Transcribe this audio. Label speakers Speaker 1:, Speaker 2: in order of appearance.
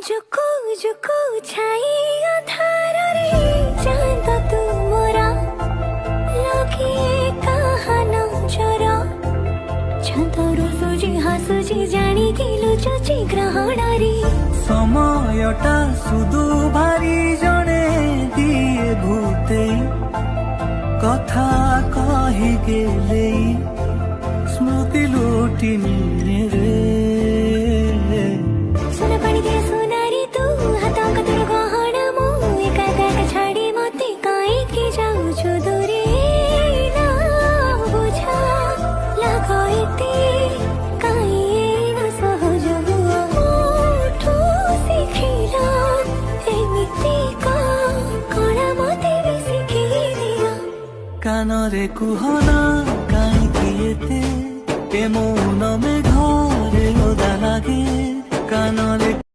Speaker 1: जुकु जुकु छाई अंधारे चांद तू मोरा लगे कहाना चोरा छतरु सुजी हासुजी जानी कि लुचुची ग्रहणारी
Speaker 2: সময়টা শুধু ভারি জনে দিয়ে ভূতে কথা কহি গেলেই স্মৃতি লুটি নিয়ে রে
Speaker 1: सोना पानी दे सोनारी तू हाथों का तेरा गहना मो एका एका छाड़ी मते काई की जाऊ छु दूरे ना बुझा लगाइते काई ना सहज हुआ ओठो सिखिला एमिति का कोना मते भी सिखी दिया
Speaker 2: কানরে কুহনা কাইকি এতে এ মৌন মেঘরে ওদা লাগে কানরে